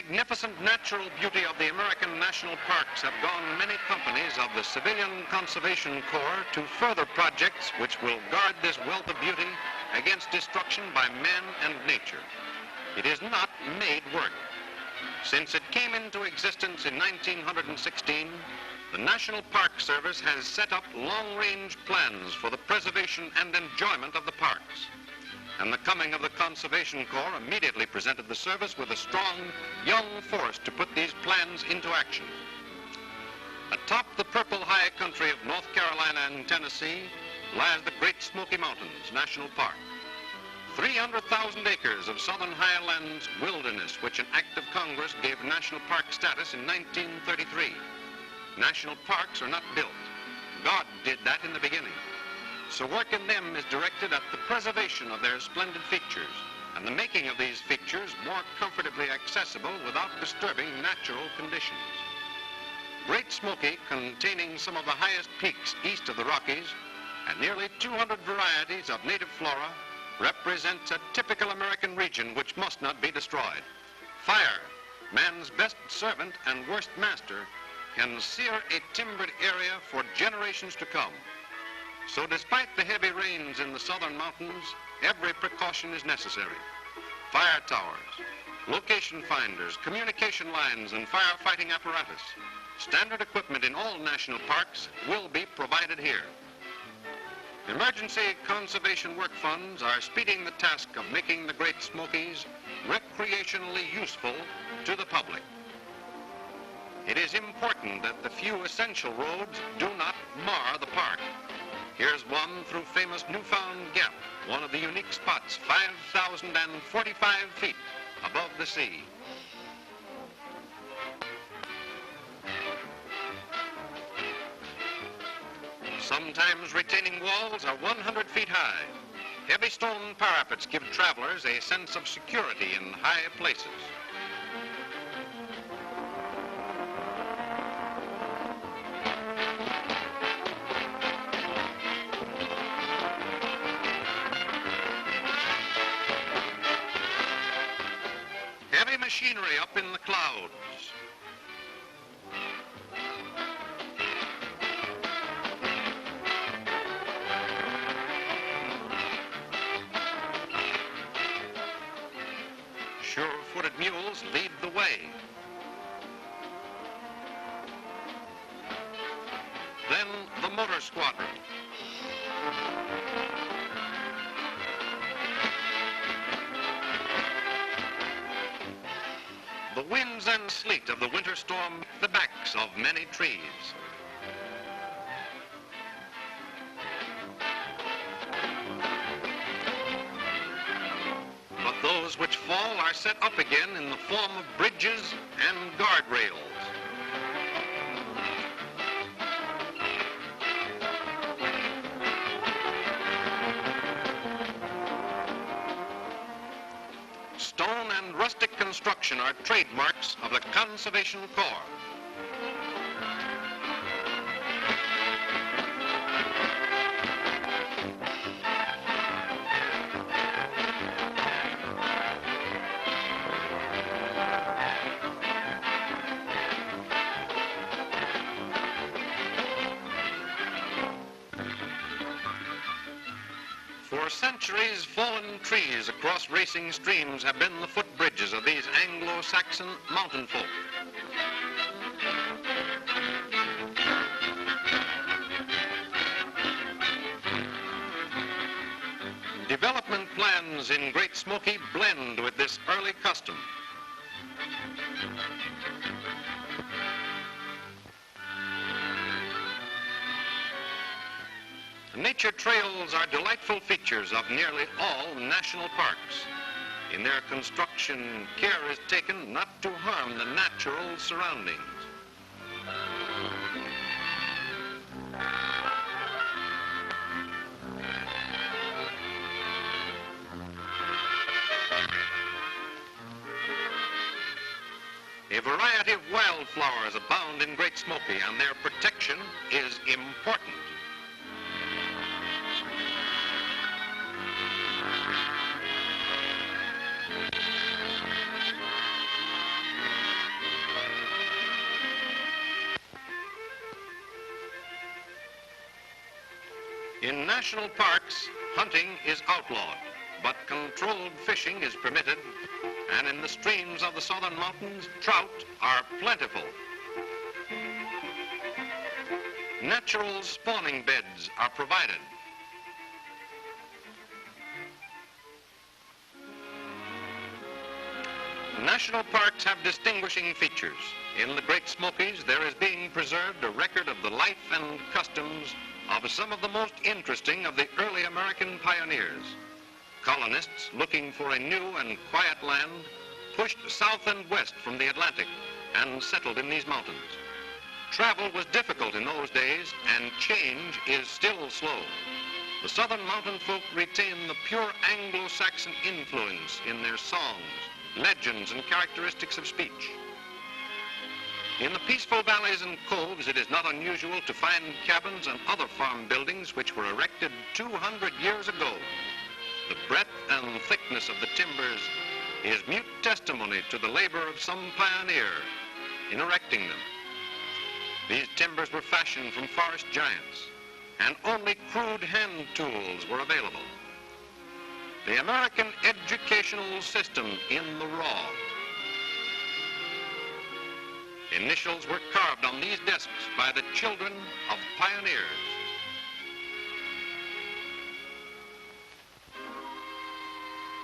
magnificent natural beauty of the American national parks have gone many companies of the Civilian Conservation Corps to further projects which will guard this wealth of beauty against destruction by man and nature. It is not made work. Since it came into existence in 1916, the National Park Service has set up long-range plans for the preservation and enjoyment of the parks. And the coming of the Conservation Corps immediately presented the service with a strong, young force to put these plans into action. Atop the purple high country of North Carolina and Tennessee lies the Great Smoky Mountains National Park. 300,000 acres of southern highlands wilderness, which an act of Congress gave national park status in 1933. National parks are not built. God did that in the beginning. So work in them is directed at the preservation of their splendid features and the making of these features more comfortably accessible without disturbing natural conditions. Great Smoky, containing some of the highest peaks east of the Rockies and nearly 200 varieties of native flora, represents a typical American region which must not be destroyed. Fire, man's best servant and worst master, can sear a timbered area for generations to come. So despite the heavy rains in the southern mountains, every precaution is necessary. Fire towers, location finders, communication lines, and firefighting apparatus. Standard equipment in all national parks will be provided here. Emergency conservation work funds are speeding the task of making the Great Smokies recreationally useful to the public. It is important that the few essential roads do not mar the park. Here's one through famous Newfound Gap, one of the unique spots 5,045 feet above the sea. Sometimes retaining walls are 100 feet high. Heavy stone parapets give travelers a sense of security in high places. Heavy machinery up in the clouds. Sure-footed mules lead the way. Then the motor squadron. The winds and sleet of the winter storm make the backs of many trees. But those which fall are set up again in the form of bridges and guardrails. Stone and rustic construction are trademarks of the Conservation Corps. For centuries, fallen trees across racing streams have been the footbridges of these Anglo-Saxon mountain folk. Development plans in Great Smoky blend with this early custom. Nature trails are delightful features of nearly all national parks. In their construction, care is taken not to harm the natural surroundings. A variety of wildflowers abound in Great Smoky, and their protection is important. In national parks, hunting is outlawed, but controlled fishing is permitted, and in the streams of the southern mountains, trout are plentiful. Natural spawning beds are provided. National parks have distinguishing features. In the Great Smokies, there is being preserved a record of the life and customs of some of the most interesting of the early American pioneers. Colonists looking for a new and quiet land pushed south and west from the Atlantic and settled in these mountains. Travel was difficult in those days, and change is still slow. The southern mountain folk retain the pure Anglo-Saxon influence in their songs, legends, and characteristics of speech. In the peaceful valleys and coves, it is not unusual to find cabins and other farm buildings which were erected 200 years ago. The breadth and thickness of the timbers is mute testimony to the labor of some pioneer in erecting them. These timbers were fashioned from forest giants, and only crude hand tools were available. The American educational system in the raw. Initials were carved on these desks by the children of pioneers.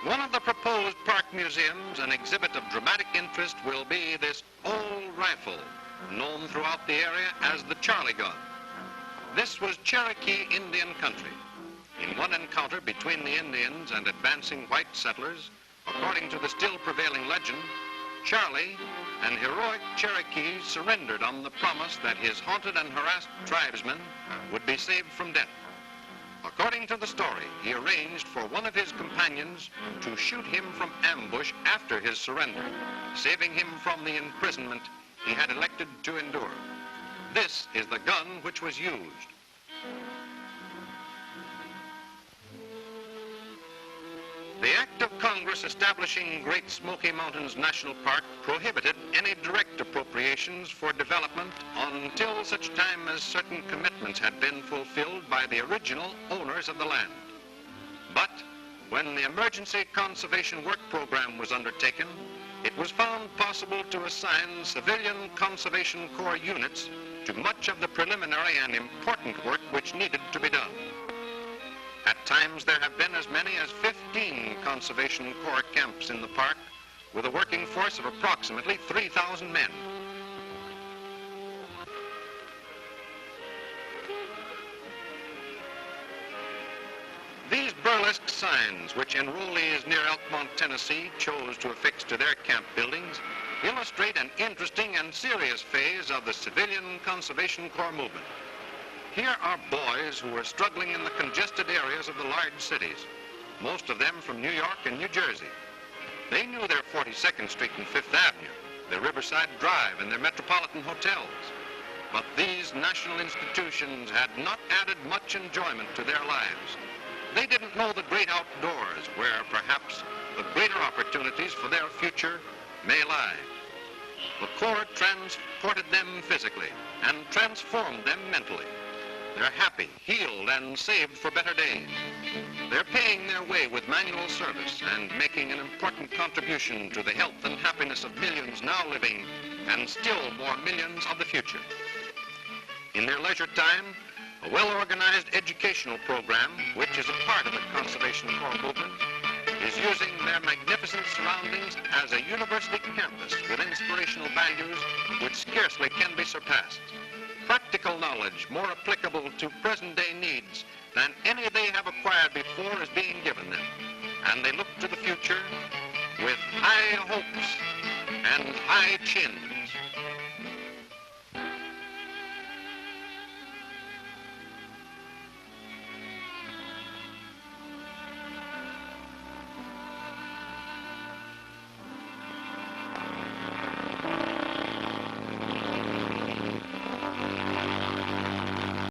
One of the proposed park museums, an exhibit of dramatic interest, will be this old rifle, known throughout the area as the Charlie gun. This was Cherokee Indian country. In one encounter between the Indians and advancing white settlers, according to the still prevailing legend, Charlie, an heroic Cherokee, surrendered on the promise that his haunted and harassed tribesmen would be saved from death. According to the story, he arranged for one of his companions to shoot him from ambush after his surrender, saving him from the imprisonment he had elected to endure. This is the gun which was used. The Act of Congress establishing Great Smoky Mountains National Park prohibited any direct appropriations for development until such time as certain commitments had been fulfilled by the original owners of the land. But when the Emergency Conservation Work Program was undertaken, it was found possible to assign civilian Conservation Corps units to much of the preliminary and important work which needed to be done. At times, there have been as many as 15 Conservation Corps camps in the park, with a working force of approximately 3,000 men. These burlesque signs, which enrollees near Elkmont, Tennessee, chose to affix to their camp buildings, illustrate an interesting and serious phase of the Civilian Conservation Corps movement. Here are boys who are struggling in the congested areas of the large cities, most of them from New York and New Jersey. They knew their 42nd Street and Fifth Avenue, their Riverside Drive, and their metropolitan hotels. But these national institutions had not added much enjoyment to their lives. They didn't know the great outdoors, where perhaps the greater opportunities for their future may lie. The Corps transported them physically and transformed them mentally. They're happy, healed, and saved for better days. They're paying their way with manual service and making an important contribution to the health and happiness of millions now living and still more millions of the future. In their leisure time, a well-organized educational program, which is a part of the Conservation Corps movement, is using their magnificent surroundings as a university campus with inspirational values which scarcely can be surpassed. Practical knowledge more applicable to present-day needs than any they have acquired before is being given them. And they look to the future with high hopes and high chins.